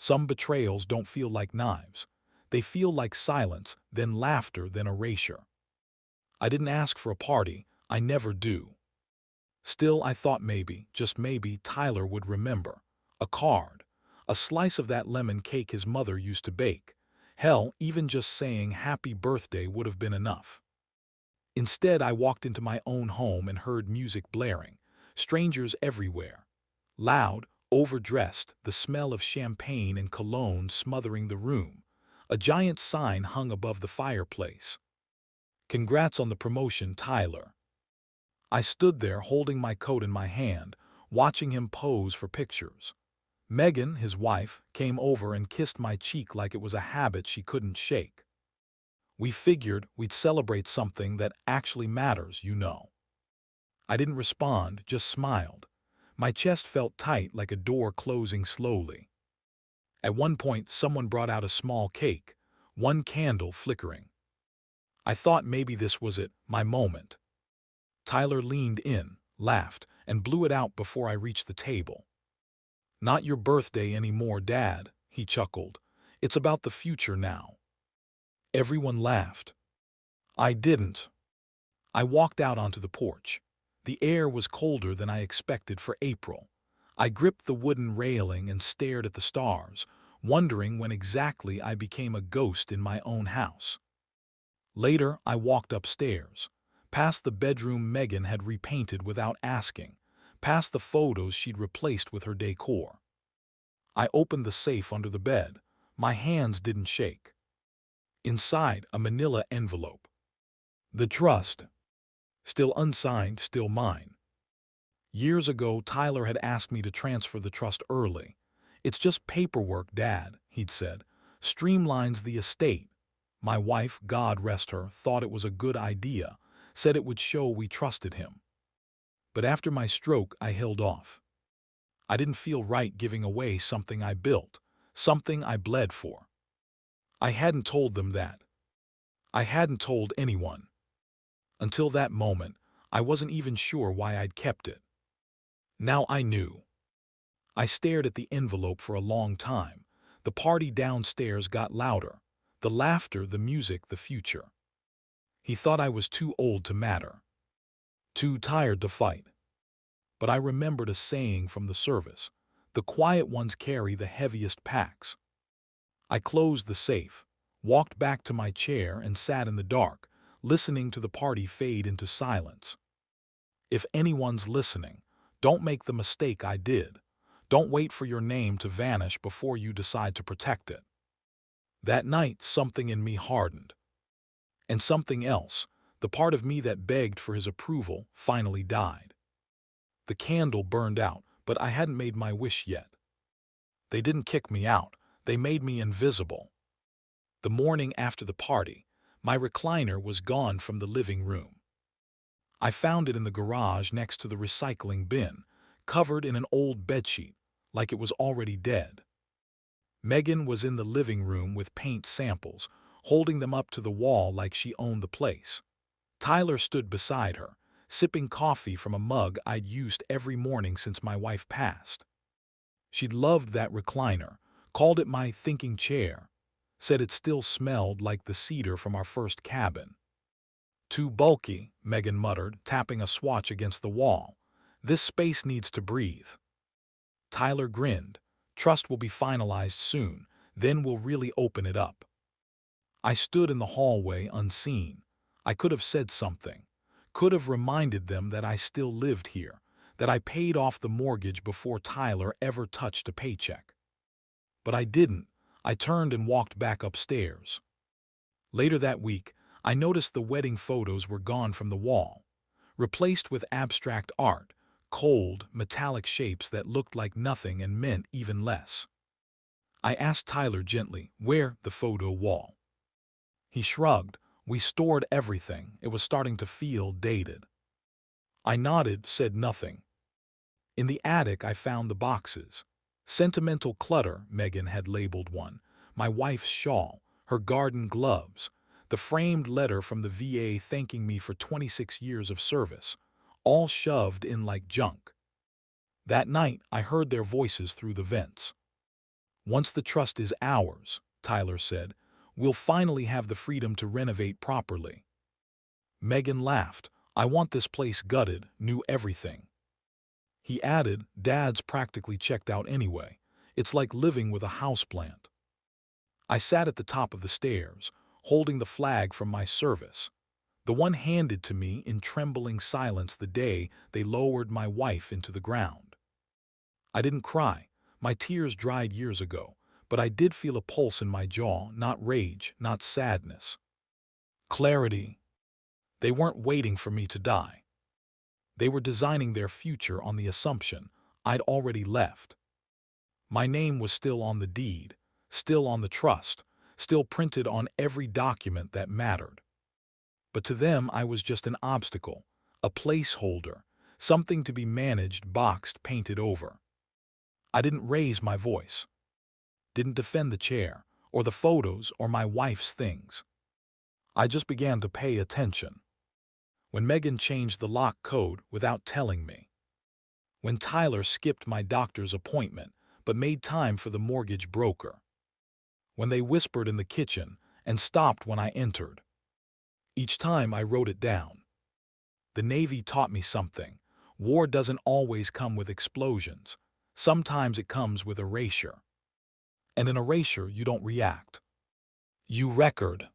Some betrayals don't feel like knives. They feel like silence, then laughter, then erasure. I didn't ask for a party. I never do. Still, I thought maybe, just maybe, Tyler would remember. A card. A slice of that lemon cake his mother used to bake. Hell, even just saying happy birthday would have been enough. Instead, I walked into my own home and heard music blaring. Strangers everywhere. Loud, overdressed, the smell of champagne and cologne smothering the room. A giant sign hung above the fireplace. Congrats on the promotion, Tyler. I stood there holding my coat in my hand, watching him pose for pictures. Megan, his wife, came over and kissed my cheek like it was a habit she couldn't shake. We figured we'd celebrate something that actually matters, you know. I didn't respond, just smiled. My chest felt tight like a door closing slowly. At one point, someone brought out a small cake, one candle flickering. I thought maybe this was it, my moment. Tyler leaned in, laughed, and blew it out before I reached the table. Not your birthday anymore, Dad, he chuckled. It's about the future now. Everyone laughed. I didn't. I walked out onto the porch. The air was colder than I expected for April. I gripped the wooden railing and stared at the stars, wondering when exactly I became a ghost in my own house. Later, I walked upstairs, past the bedroom Megan had repainted without asking, past the photos she'd replaced with her decor. I opened the safe under the bed. My hands didn't shake. Inside, a manila envelope. The trust. Still unsigned, still mine. Years ago, Tyler had asked me to transfer the trust early. It's just paperwork, Dad, he'd said. Streamlines the estate. My wife, God rest her, thought it was a good idea, said it would show we trusted him. But after my stroke, I held off. I didn't feel right giving away something I built, something I bled for. I hadn't told them that. I hadn't told anyone. Until that moment, I wasn't even sure why I'd kept it. Now I knew. I stared at the envelope for a long time. The party downstairs got louder. The laughter, the music, the future. He thought I was too old to matter. Too tired to fight. But I remembered a saying from the service. The quiet ones carry the heaviest packs. I closed the safe, walked back to my chair and sat in the dark, listening to the party fade into silence. If anyone's listening, don't make the mistake I did. Don't wait for your name to vanish before you decide to protect it. That night, something in me hardened. And something else, the part of me that begged for his approval, finally died. The candle burned out, but I hadn't made my wish yet. They didn't kick me out. They made me invisible. The morning after the party, my recliner was gone from the living room. I found it in the garage next to the recycling bin, covered in an old bedsheet, like it was already dead. Megan was in the living room with paint samples, holding them up to the wall like she owned the place. Tyler stood beside her, sipping coffee from a mug I'd used every morning since my wife passed. She'd loved that recliner, called it my thinking chair, said it still smelled like the cedar from our first cabin. Too bulky, Megan muttered, tapping a swatch against the wall. This space needs to breathe. Tyler grinned. Trust will be finalized soon, then we'll really open it up. I stood in the hallway unseen. I could have said something. Could have reminded them that I still lived here, that I paid off the mortgage before Tyler ever touched a paycheck. But I didn't. I turned and walked back upstairs. Later that week, I noticed the wedding photos were gone from the wall, replaced with abstract art, cold, metallic shapes that looked like nothing and meant even less. I asked Tyler gently, where the photo wall? He shrugged. We stored everything. It was starting to feel dated. I nodded, said nothing. In the attic, I found the boxes. Sentimental clutter, Megan had labeled one. My wife's shawl, her garden gloves, the framed letter from the VA thanking me for 26 years of service, all shoved in like junk. That night, I heard their voices through the vents. Once the trust is ours, Tyler said, we'll finally have the freedom to renovate properly. Megan laughed. I want this place gutted, knew everything. He added, Dad's practically checked out anyway. It's like living with a houseplant. I sat at the top of the stairs, holding the flag from my service, the one handed to me in trembling silence the day they lowered my wife into the ground. I didn't cry. My tears dried years ago, but I did feel a pulse in my jaw, not rage, not sadness. Clarity. They weren't waiting for me to die. They were designing their future on the assumption I'd already left. My name was still on the deed, still on the trust, still printed on every document that mattered. But to them I was just an obstacle, a placeholder, something to be managed, boxed, painted over. I didn't raise my voice, didn't defend the chair, or the photos, or my wife's things. I just began to pay attention. When Megan changed the lock code without telling me. When Tyler skipped my doctor's appointment but made time for the mortgage broker. When they whispered in the kitchen and stopped when I entered. Each time I wrote it down. The Navy taught me something. War doesn't always come with explosions. Sometimes it comes with erasure. And in erasure, you don't react. You record.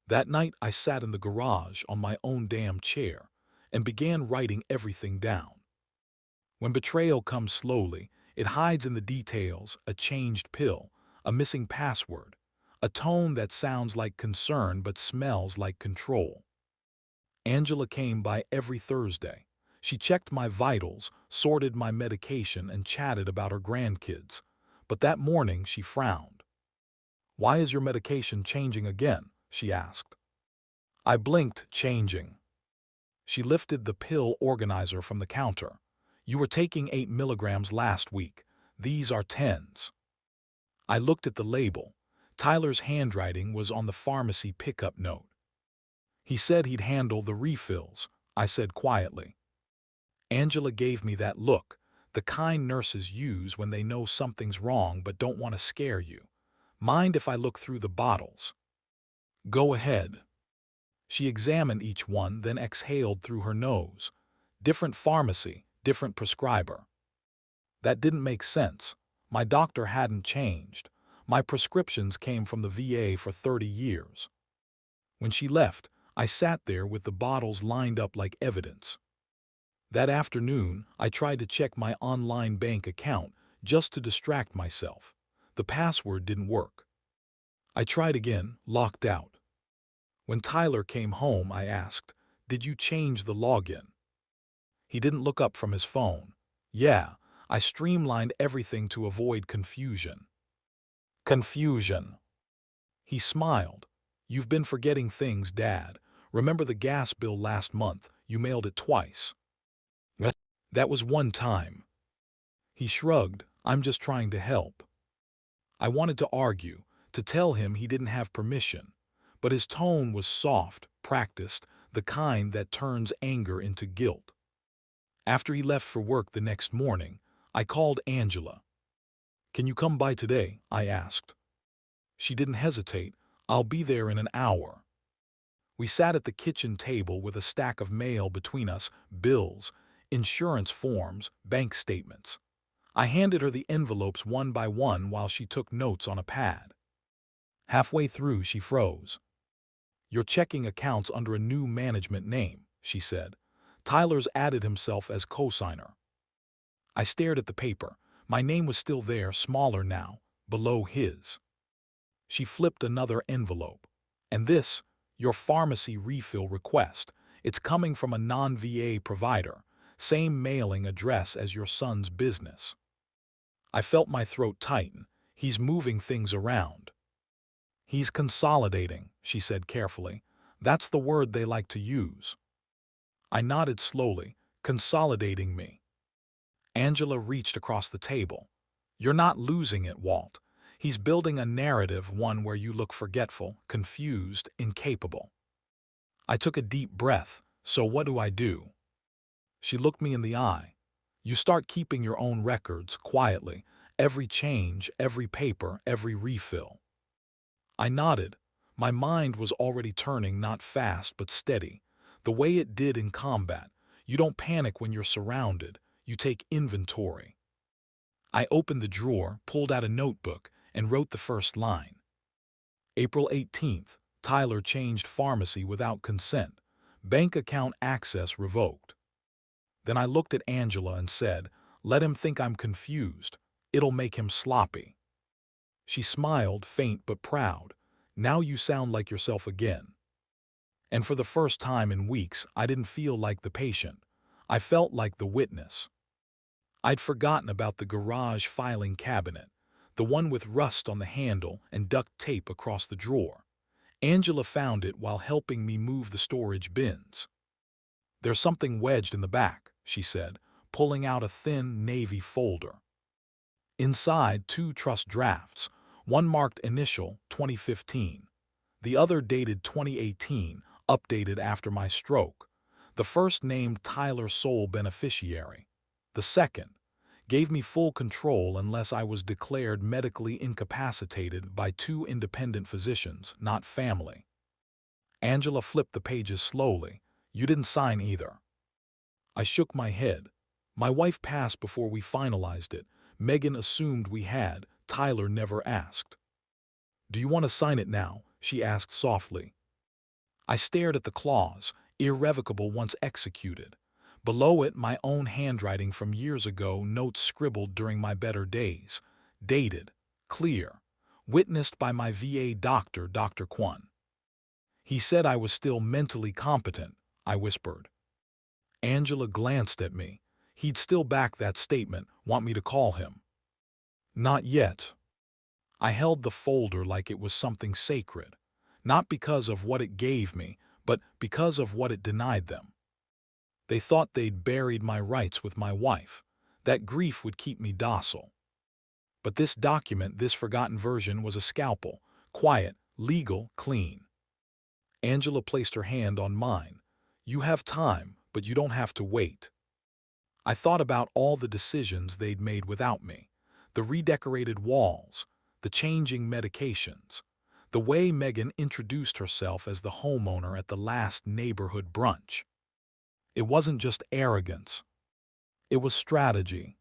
That night, I sat in the garage on my own damn chair and began writing everything down. When betrayal comes slowly, it hides in the details, a changed pill, a missing password, a tone that sounds like concern but smells like control. Angela came by every Thursday. She checked my vitals, sorted my medication, and chatted about her grandkids. But that morning she frowned. Why is your medication changing again? She asked. I blinked, changing. She lifted the pill organizer from the counter. You were taking 8 milligrams last week. These are 10s. I looked at the label. Tyler's handwriting was on the pharmacy pickup note. He said he'd handle the refills, I said quietly. Angela gave me that look, the kind nurses use when they know something's wrong but don't want to scare you. Mind if I look through the bottles? Go ahead. She examined each one, then exhaled through her nose. Different pharmacy, different prescriber. That didn't make sense. My doctor hadn't changed. My prescriptions came from the VA for 30 years. When she left, I sat there with the bottles lined up like evidence. That afternoon, I tried to check my online bank account just to distract myself. The password didn't work. I tried again, locked out. When Tyler came home, I asked, "Did you change the login?" He didn't look up from his phone. Yeah, I streamlined everything to avoid confusion. Confusion. He smiled. You've been forgetting things, Dad. Remember the gas bill last month? You mailed it twice. That was one time. He shrugged. I'm just trying to help. I wanted to argue, to tell him he didn't have permission. But his tone was soft, practiced, the kind that turns anger into guilt. After he left for work the next morning, I called Angela. Can you come by today? I asked. She didn't hesitate. I'll be there in an hour. We sat at the kitchen table with a stack of mail between us, bills, insurance forms, bank statements. I handed her the envelopes one by one while she took notes on a pad. Halfway through, she froze. You're checking accounts under a new management name, she said. Tyler's added himself as co-signer. I stared at the paper. My name was still there, smaller now, below his. She flipped another envelope. And this, your pharmacy refill request. It's coming from a non-VA provider. Same mailing address as your son's business. I felt my throat tighten. He's moving things around. He's consolidating, she said carefully. That's the word they like to use. I nodded slowly. Consolidating me. Angela reached across the table. You're not losing it, Walt. He's building a narrative, one where you look forgetful, confused, incapable. I took a deep breath. So what do I do? She looked me in the eye. You start keeping your own records, quietly, Every change, every paper, every refill. I nodded. My mind was already turning, not fast but steady, the way it did in combat. You don't panic when you're surrounded, you take inventory. I opened the drawer, pulled out a notebook, and wrote the first line. April 18th, Tyler changed pharmacy without consent. Bank account access revoked. Then I looked at Angela and said, "Let him think I'm confused. It'll make him sloppy." She smiled, faint but proud. "Now you sound like yourself again." And for the first time in weeks, I didn't feel like the patient. I felt like the witness. I'd forgotten about the garage filing cabinet, the one with rust on the handle and duct tape across the drawer. Angela found it while helping me move the storage bins. "There's something wedged in the back," she said, pulling out a thin navy folder. Inside, 2 trust drafts, one marked initial 2015, the other dated 2018, updated after my stroke. The first named Tyler sole beneficiary. The second gave me full control unless I was declared medically incapacitated by 2 independent physicians, not family. Angela flipped the pages slowly. "You didn't sign either." I shook my head. "My wife passed before we finalized it. Megan assumed we had. Tyler never asked." "Do you want to sign it now?" she asked softly. I stared at the clause, irrevocable once executed. Below it, my own handwriting from years ago, notes scribbled during my better days. Dated, clear, witnessed by my VA doctor, Dr. Kwon. "He said I was still mentally competent," I whispered. Angela glanced at me. "He'd still back that statement, want me to call him?" "Not yet." I held the folder like it was something sacred, not because of what it gave me, but because of what it denied them. They thought they'd buried my rights with my wife, that grief would keep me docile. But this document, this forgotten version, was a scalpel, quiet, legal, clean. Angela placed her hand on mine. "You have time, but you don't have to wait." I thought about all the decisions they'd made without me, the redecorated walls, the changing medications, the way Megan introduced herself as the homeowner at the last neighborhood brunch. It wasn't just arrogance. It was strategy.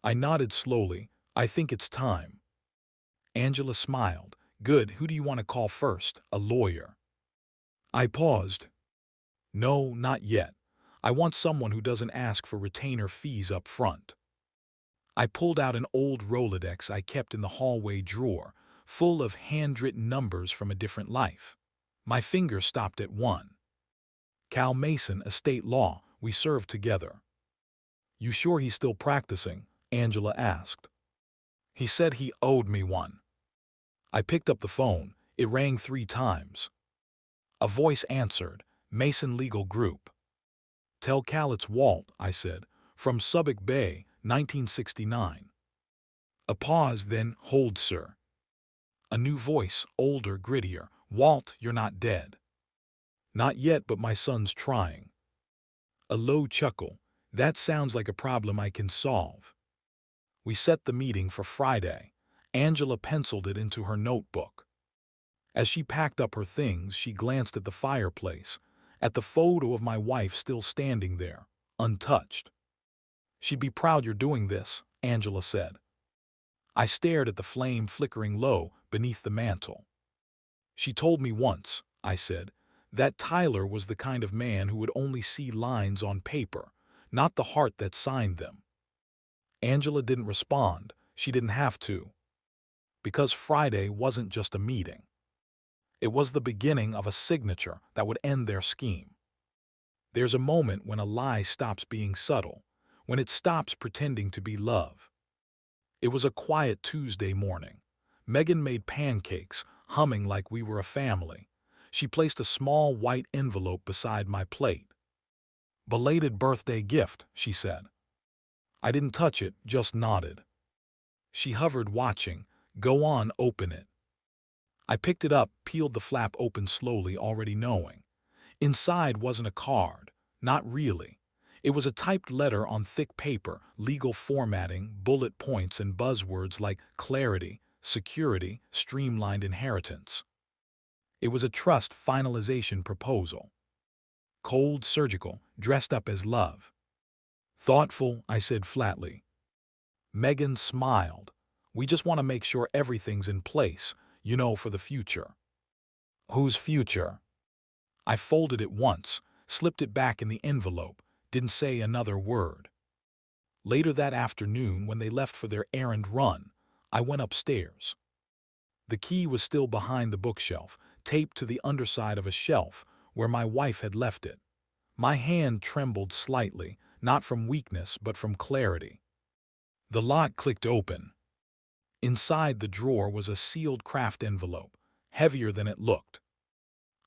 I nodded slowly. "I think it's time." Angela smiled. "Good, who do you want to call first? A lawyer?" I paused. "No, not yet. I want someone who doesn't ask for retainer fees up front." I pulled out an old Rolodex I kept in the hallway drawer, full of handwritten numbers from a different life. My finger stopped at one. "Cal Mason, estate law, we served together." "You sure he's still practicing?" Angela asked. "He said he owed me one." I picked up the phone. It rang 3 times. A voice answered, "Mason Legal Group." "Tell Cal it's Walt," I said, "from Subbock Bay, 1969. A pause, then, "Hold, sir." A new voice, older, grittier. "Walt, you're not dead." "Not yet, but my son's trying." A low chuckle. "That sounds like a problem I can solve." We set the meeting for Friday. Angela penciled it into her notebook. As she packed up her things, she glanced at the fireplace, at the photo of my wife still standing there, untouched. "She'd be proud you're doing this," Angela said. I stared at the flame flickering low beneath the mantel. "She told me once," I said, "that Tyler was the kind of man who would only see lines on paper, not the heart that signed them." Angela didn't respond. She didn't have to. Because Friday wasn't just a meeting. It was the beginning of a signature that would end their scheme. There's a moment when a lie stops being subtle, when it stops pretending to be love. It was a quiet Tuesday morning. Megan made pancakes, humming like we were a family. She placed a small white envelope beside my plate. "Belated birthday gift," she said. I didn't touch it, just nodded. She hovered, watching. "Go on, open it." I picked it up, peeled the flap open slowly, already knowing. Inside wasn't a card. Not really. It was a typed letter on thick paper, legal formatting, bullet points, and buzzwords like clarity, security, streamlined inheritance. It was a trust finalization proposal. Cold, surgical, dressed up as love. Thoughtful, I said flatly. Megan smiled. We just want to make sure everything's in place, for the future. Whose future? I folded it once, slipped it back in the envelope, didn't say another word. Later that afternoon, when they left for their errand run, I went upstairs. The key was still behind the bookshelf, taped to the underside of a shelf where my wife had left it. My hand trembled slightly, not from weakness but from clarity. The lock clicked open. Inside the drawer was a sealed craft envelope, heavier than it looked.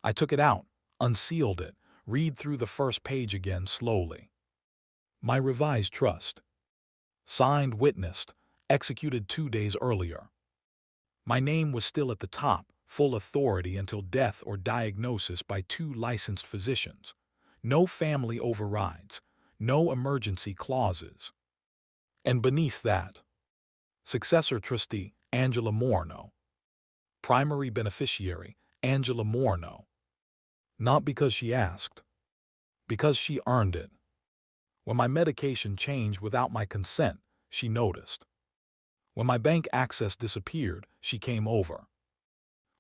I took it out, unsealed it, read through the first page again slowly. My revised trust. Signed, witnessed, executed 2 days earlier. My name was still at the top, full authority until death or diagnosis by 2 licensed physicians. No family overrides, no emergency clauses. And beneath that, successor trustee, Angela Morno. Primary beneficiary, Angela Morno. Not because she asked, because she earned it. When my medication changed without my consent, she noticed. When my bank access disappeared, she came over.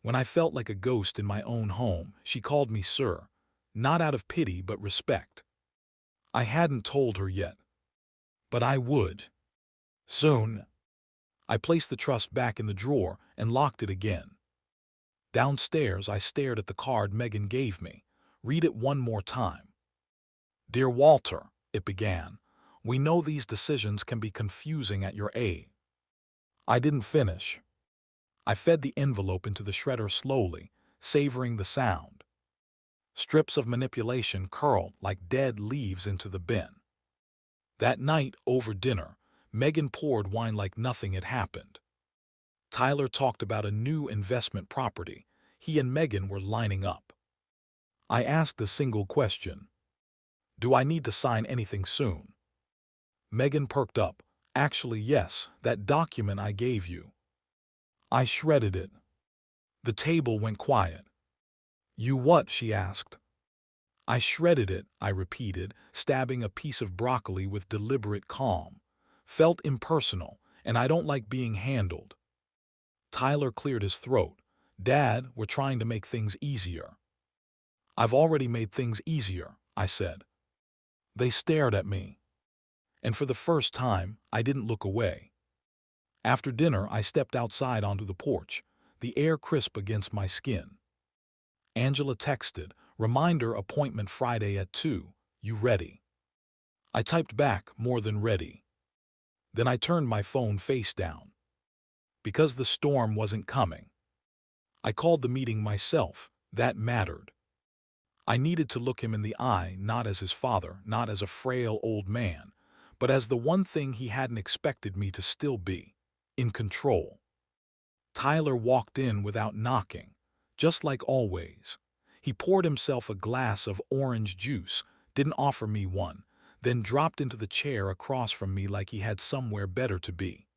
When I felt like a ghost in my own home, she called me sir, not out of pity but respect. I hadn't told her yet, but I would. Soon. I placed the trust back in the drawer and locked it again. Downstairs, I stared at the card Megan gave me. Read it one more time. Dear Walter, it began, we know these decisions can be confusing at your age. I didn't finish. I fed the envelope into the shredder slowly, savoring the sound. Strips of manipulation curled like dead leaves into the bin. That night, over dinner, Megan poured wine like nothing had happened. Tyler talked about a new investment property. He and Megan were lining up. I asked a single question. Do I need to sign anything soon? Megan perked up. Actually, yes, that document I gave you. I shredded it. The table went quiet. You what? She asked. I shredded it, I repeated, stabbing a piece of broccoli with deliberate calm. Felt impersonal, and I don't like being handled. Tyler cleared his throat. Dad, we're trying to make things easier. I've already made things easier, I said. They stared at me. And for the first time, I didn't look away. After dinner, I stepped outside onto the porch, the air crisp against my skin. Angela texted, reminder appointment Friday at 2, you ready? I typed back, more than ready. Then I turned my phone face down. Because the storm wasn't coming. I called the meeting myself. That mattered. I needed to look him in the eye, not as his father, not as a frail old man, but as the one thing he hadn't expected me to still be, in control. Tyler walked in without knocking, just like always. He poured himself a glass of orange juice, didn't offer me one, then dropped into the chair across from me like he had somewhere better to be.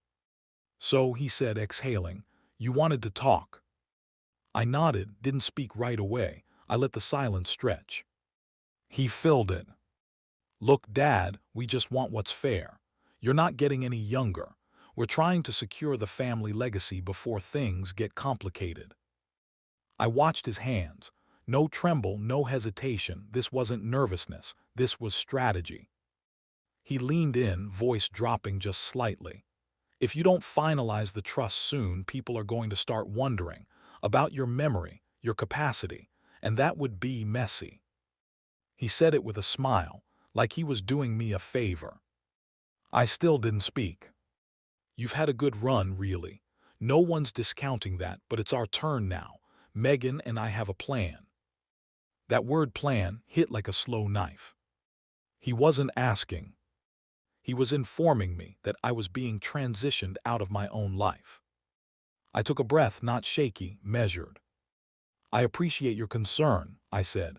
So, he said, exhaling, you wanted to talk. I nodded, didn't speak right away. I let the silence stretch. He filled it. Look, Dad, we just want what's fair. You're not getting any younger. We're trying to secure the family legacy before things get complicated. I watched his hands. No tremble, no hesitation. This wasn't nervousness. This was strategy. He leaned in, voice dropping just slightly. If you don't finalize the trust soon, people are going to start wondering about your memory, your capacity, and that would be messy. He said it with a smile, like he was doing me a favor. I still didn't speak. You've had a good run, really. No one's discounting that, but it's our turn now. Megan and I have a plan. That word plan hit like a slow knife. He wasn't asking. He was informing me that I was being transitioned out of my own life. I took a breath, not shaky, measured. I appreciate your concern, I said.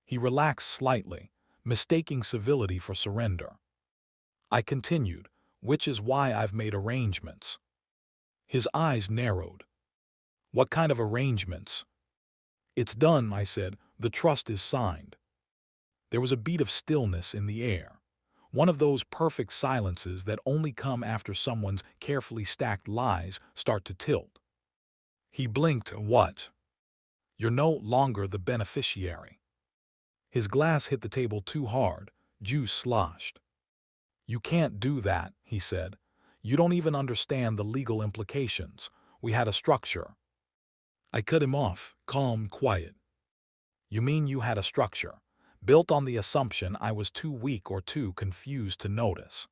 He relaxed slightly, mistaking civility for surrender. I continued, which is why I've made arrangements. His eyes narrowed. What kind of arrangements? It's done, I said. The trust is signed. There was a beat of stillness in the air. One of those perfect silences that only come after someone's carefully stacked lies start to tilt. He blinked. What? You're no longer the beneficiary. His glass hit the table too hard. Juice sloshed. You can't do that, he said. You don't even understand the legal implications. We had a structure. I cut him off, calm, quiet. You mean you had a structure, built on the assumption I was too weak or too confused to notice?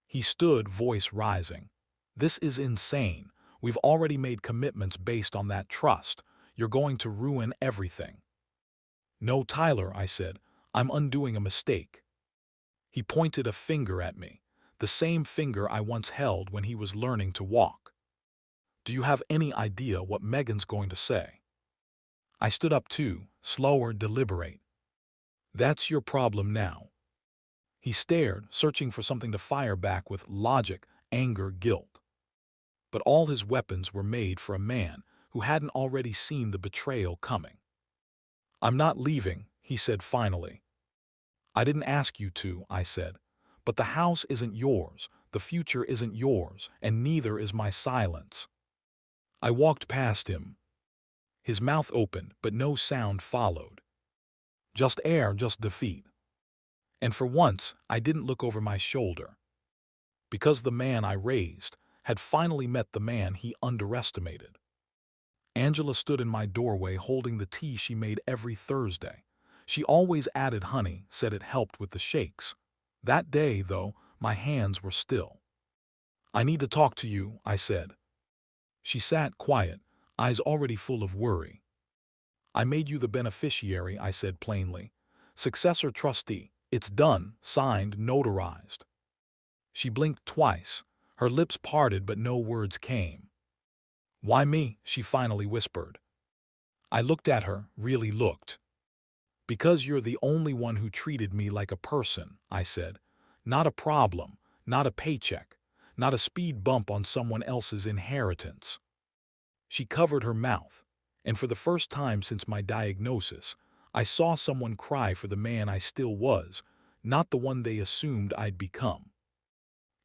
He stood, voice rising. This is insane. We've already made commitments based on that trust. You're going to ruin everything. No, Tyler, I said. I'm undoing a mistake. He pointed a finger at me, the same finger I once held when he was learning to walk. Do you have any idea what Megan's going to say? I stood up too, slower, deliberate. That's your problem now. He stared, searching for something to fire back with: logic, anger, guilt. But all his weapons were made for a man who hadn't already seen the betrayal coming. I'm not leaving, he said finally. I didn't ask you to, I said. But the house isn't yours, the future isn't yours, and neither is my silence. I walked past him. His mouth opened, but no sound followed. Just air, just defeat. And for once, I didn't look over my shoulder. Because the man I raised had finally met the man he underestimated. Angela stood in my doorway holding the tea she made every Thursday. She always added honey, said it helped with the shakes. That day, though, my hands were still. I need to talk to you, I said. She sat quiet, eyes already full of worry. I made you the beneficiary, I said plainly. Successor trustee. It's done, signed, notarized. She blinked twice, her lips parted but no words came. Why me? She finally whispered. I looked at her, really looked. Because you're the only one who treated me like a person, I said. Not a problem, not a paycheck, not a speed bump on someone else's inheritance. She covered her mouth, and for the first time since my diagnosis, I saw someone cry for the man I still was, not the one they assumed I'd become.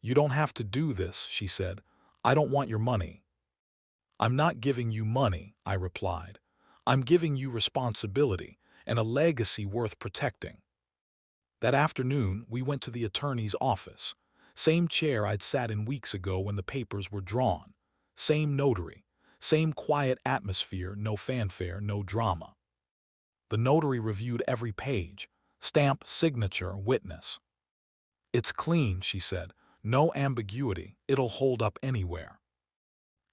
You don't have to do this, she said. I don't want your money. I'm not giving you money, I replied. I'm giving you responsibility and a legacy worth protecting. That afternoon, we went to the attorney's office. Same chair I'd sat in weeks ago when the papers were drawn. Same notary. Same quiet atmosphere, no fanfare, no drama. The notary reviewed every page. Stamp, signature, witness. It's clean, she said. No ambiguity. It'll hold up anywhere.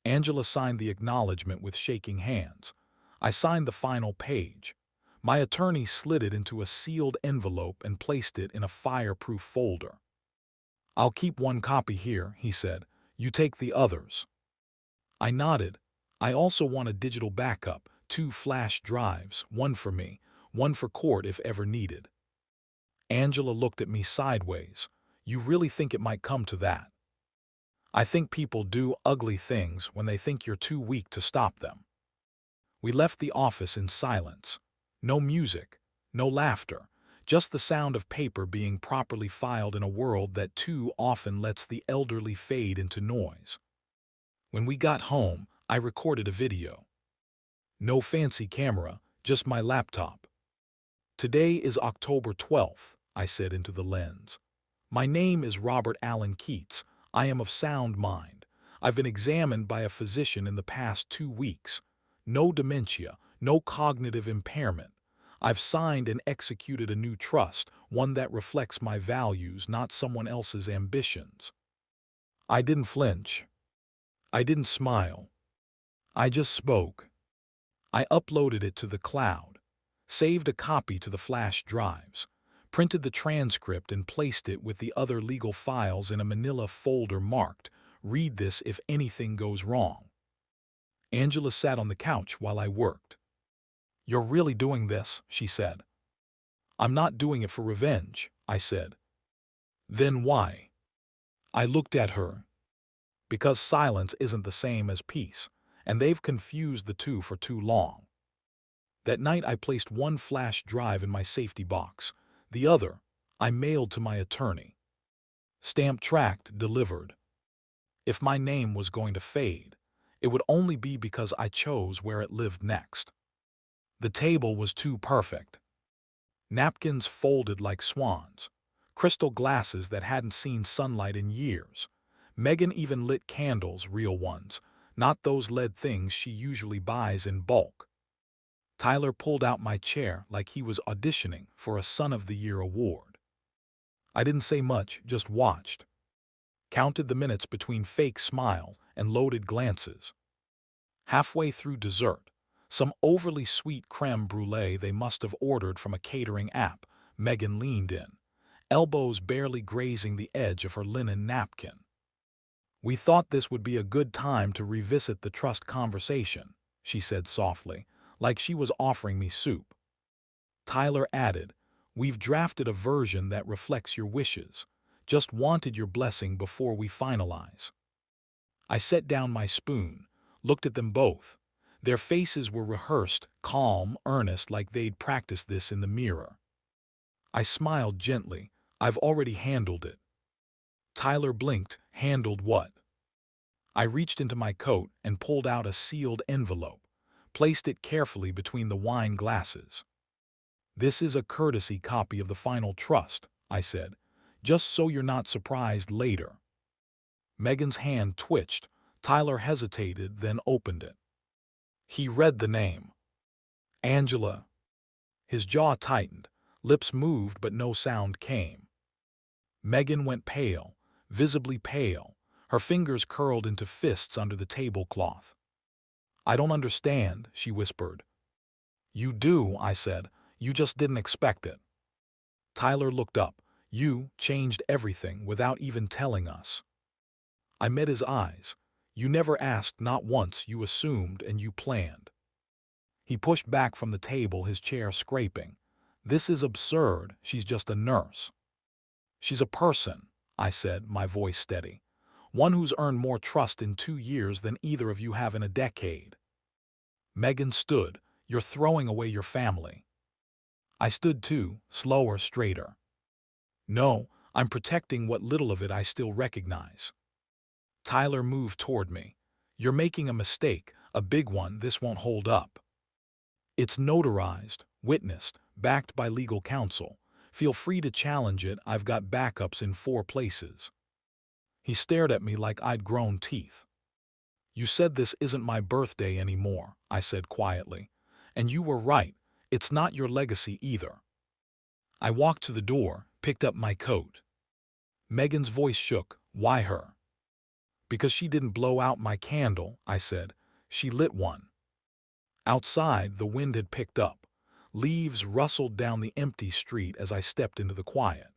Angela signed the acknowledgement with shaking hands. I signed the final page. My attorney slid it into a sealed envelope and placed it in a fireproof folder. I'll keep one copy here, he said. You take the others. I nodded. I also want a digital backup, 2 flash drives, one for me, one for court if ever needed. Angela looked at me sideways. You really think it might come to that? I think people do ugly things when they think you're too weak to stop them. We left the office in silence. No music, no laughter, just the sound of paper being properly filed in a world that too often lets the elderly fade into noise. When we got home, I recorded a video. No fancy camera, just my laptop. Today is October 12th, I said into the lens. My name is Robert Allen Keats. I am of sound mind. I've been examined by a physician in the past 2 weeks. No dementia, no cognitive impairment. I've signed and executed a new trust, one that reflects my values, not someone else's ambitions. I didn't flinch. I didn't smile. I just spoke. I uploaded it to the cloud, saved a copy to the flash drives, printed the transcript and placed it with the other legal files in a manila folder marked, "Read this if anything goes wrong." Angela sat on the couch while I worked. You're really doing this, she said. I'm not doing it for revenge, I said. Then why? I looked at her. Because silence isn't the same as peace, and they've confused the two for too long. That night I placed one flash drive in my safety box. The other, I mailed to my attorney. Stamp tracked, delivered. If my name was going to fade, it would only be because I chose where it lived next. The table was too perfect. Napkins folded like swans. Crystal glasses that hadn't seen sunlight in years. Megan even lit candles, real ones, not those lead things she usually buys in bulk. Tyler pulled out my chair like he was auditioning for a Son of the Year award. I didn't say much, just watched. Counted the minutes between fake smiles and loaded glances. Halfway through dessert, some overly sweet creme brulee they must have ordered from a catering app, Megan leaned in, elbows barely grazing the edge of her linen napkin. We thought this would be a good time to revisit the trust conversation, she said softly, like she was offering me soup. Tyler added, we've drafted a version that reflects your wishes. Just wanted your blessing before we finalize. I set down my spoon, looked at them both. Their faces were rehearsed, calm, earnest, like they'd practiced this in the mirror. I smiled gently. I've already handled it. Tyler blinked. Handled what? I reached into my coat and pulled out a sealed envelope, placed it carefully between the wine glasses. This is a courtesy copy of the final trust, I said, just so you're not surprised later. Megan's hand twitched. Tyler hesitated, then opened it. He read the name. Angela. His jaw tightened, lips moved but no sound came. Megan went pale, visibly pale, her fingers curled into fists under the tablecloth. I don't understand, she whispered. You do, I said. You just didn't expect it. Tyler looked up. You changed everything without even telling us. I met his eyes. You never asked, not once. You assumed and you planned. He pushed back from the table, his chair scraping. This is absurd. She's just a nurse. She's a person, I said, my voice steady. One who's earned more trust in 2 years than either of you have in a decade. Megan stood. You're throwing away your family. I stood too, slower, straighter. No, I'm protecting what little of it I still recognize. Tyler moved toward me. You're making a mistake, a big one. This won't hold up. It's notarized, witnessed, backed by legal counsel. Feel free to challenge it. I've got backups in 4 places. He stared at me like I'd grown teeth. You said this isn't my birthday anymore, I said quietly. And you were right. It's not your legacy either. I walked to the door, picked up my coat. Megan's voice shook. Why her? Because she didn't blow out my candle, I said. She lit one. Outside, the wind had picked up. Leaves rustled down the empty street as I stepped into the quiet.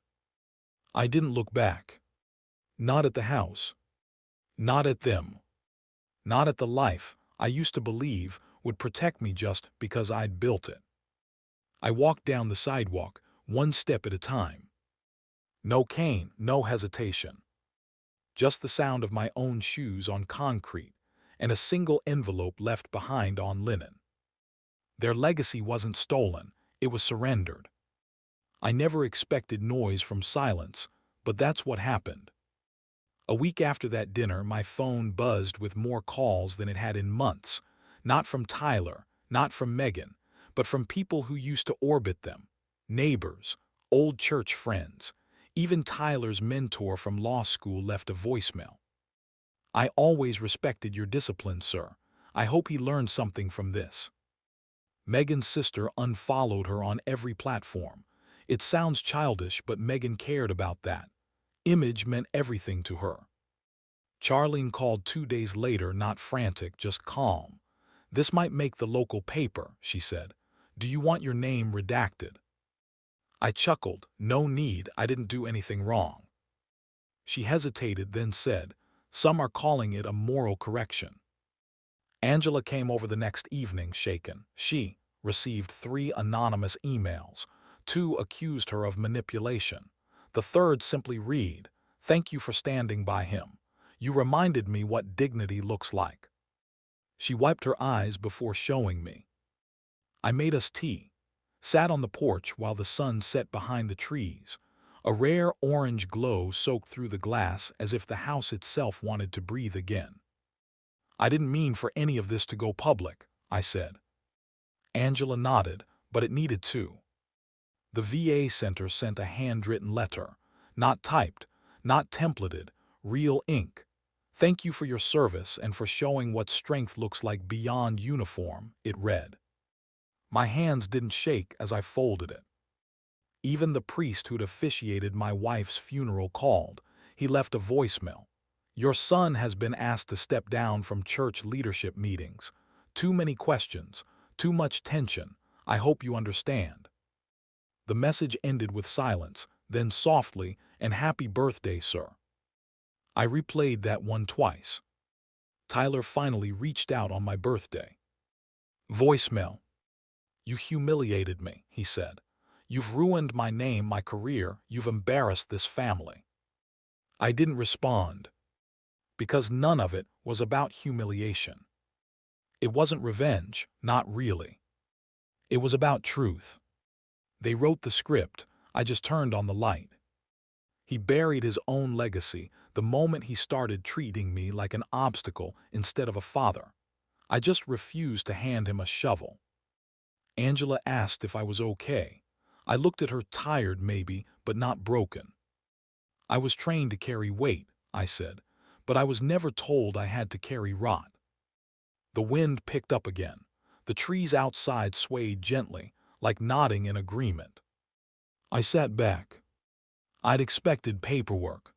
I didn't look back. Not at the house. Not at them. Not at the life I used to believe would protect me just because I'd built it. I walked down the sidewalk, one step at a time. No cane, no hesitation. Just the sound of my own shoes on concrete and a single envelope left behind on linen. Their legacy wasn't stolen, it was surrendered. I never expected noise from silence, but that's what happened. A week after that dinner, my phone buzzed with more calls than it had in months, not from Tyler, not from Megan, but from people who used to orbit them, neighbors, old church friends. Even Tyler's mentor from law school left a voicemail. I always respected your discipline, sir. I hope he learned something from this. Megan's sister unfollowed her on every platform. It sounds childish, but Megan cared about that. Image meant everything to her. Charlene called 2 days later, not frantic, just calm. This might make the local paper, she said. Do you want your name redacted? I chuckled. No need, I didn't do anything wrong. She hesitated, then said, some are calling it a moral correction. Angela came over the next evening, shaken. She received 3 anonymous emails, 2 accused her of manipulation. The third simply read, "Thank you for standing by him. You reminded me what dignity looks like." She wiped her eyes before showing me. I made us tea, sat on the porch while the sun set behind the trees. A rare orange glow soaked through the glass as if the house itself wanted to breathe again. "I didn't mean for any of this to go public," I said. Angela nodded, but it needed to. The VA Center sent a handwritten letter, not typed, not templated, real ink. "Thank you for your service and for showing what strength looks like beyond uniform," it read. My hands didn't shake as I folded it. Even the priest who'd officiated my wife's funeral called. He left a voicemail. "Your son has been asked to step down from church leadership meetings. Too many questions, too much tension. I hope you understand." The message ended with silence, then softly, "And happy birthday, sir." I replayed that one twice. Tyler finally reached out on my birthday. Voicemail. "You humiliated me," he said. "You've ruined my name, my career. You've embarrassed this family." I didn't respond, because none of it was about humiliation. It wasn't revenge, not really. It was about truth. They wrote the script, I just turned on the light. He buried his own legacy the moment he started treating me like an obstacle instead of a father. I just refused to hand him a shovel. Angela asked if I was okay. I looked at her, tired maybe, but not broken. "I was trained to carry weight," I said, "but I was never told I had to carry rot." The wind picked up again. The trees outside swayed gently, like nodding in agreement. I sat back. I'd expected paperwork.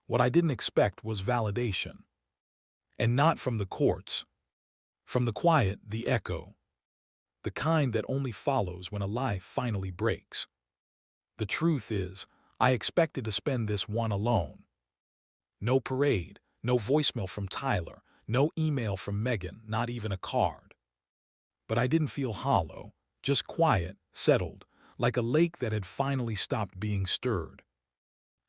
What I didn't expect was validation. And not from the courts. From the quiet, the echo. The kind that only follows when a lie finally breaks. The truth is, I expected to spend this one alone. No parade, no voicemail from Tyler, no email from Megan, not even a card. But I didn't feel hollow, just quiet, settled, like a lake that had finally stopped being stirred.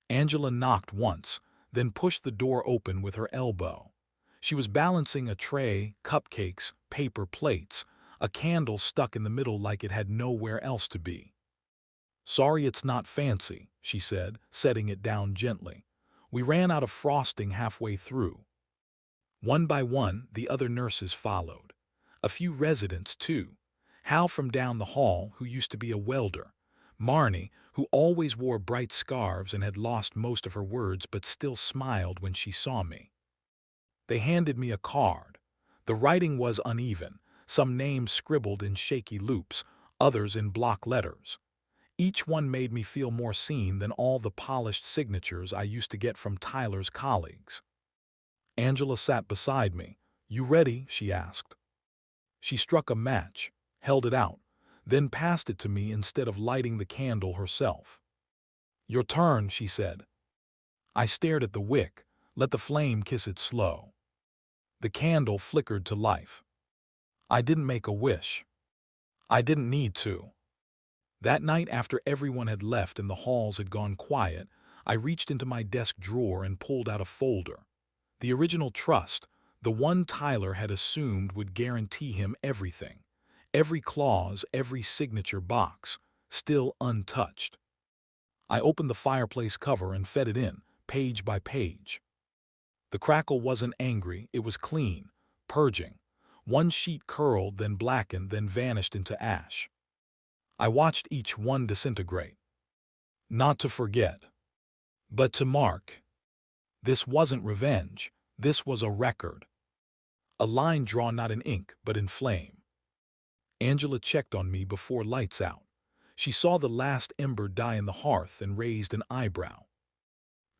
Angela knocked once, then pushed the door open with her elbow. She was balancing a tray, cupcakes, paper plates, a candle stuck in the middle like it had nowhere else to be. "Sorry it's not fancy," she said, setting it down gently. "We ran out of frosting halfway through." One by one, the other nurses followed. A few residents, too. Hal from down the hall, who used to be a welder. Marnie, who always wore bright scarves and had lost most of her words but still smiled when she saw me. They handed me a card. The writing was uneven, some names scribbled in shaky loops, others in block letters. Each one made me feel more seen than all the polished signatures I used to get from Tyler's colleagues. Angela sat beside me. "You ready?" she asked. She struck a match, held it out, then passed it to me instead of lighting the candle herself. "Your turn," she said. I stared at the wick, let the flame kiss it slow. The candle flickered to life. I didn't make a wish. I didn't need to. That night, after everyone had left and the halls had gone quiet, I reached into my desk drawer and pulled out a folder. The original trust, the one Tyler had assumed would guarantee him everything. Every clause, every signature box, still untouched. I opened the fireplace cover and fed it in, page by page. The crackle wasn't angry, it was clean, purging. One sheet curled, then blackened, then vanished into ash. I watched each one disintegrate. Not to forget, but to mark. This wasn't revenge, this was a record. A line drawn not in ink, but in flame. Angela checked on me before lights out. She saw the last ember die in the hearth and raised an eyebrow.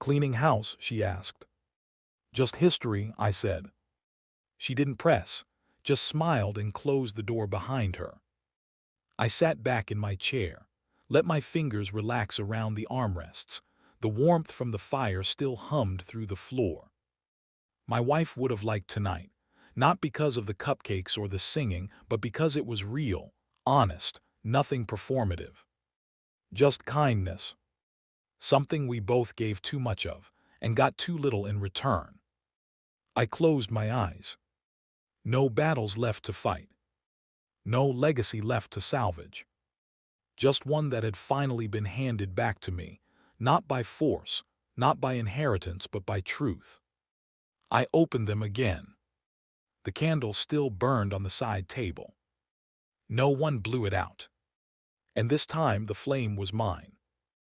"Cleaning house?" she asked. "Just history," I said. She didn't press, just smiled and closed the door behind her. I sat back in my chair, let my fingers relax around the armrests. The warmth from the fire still hummed through the floor. My wife would have liked tonight, not because of the cupcakes or the singing, but because it was real, honest, nothing performative. Just kindness. Something we both gave too much of and got too little in return. I closed my eyes. No battles left to fight. No legacy left to salvage. Just one that had finally been handed back to me, not by force, not by inheritance, but by truth. I opened them again. The candle still burned on the side table. No one blew it out. And this time the flame was mine.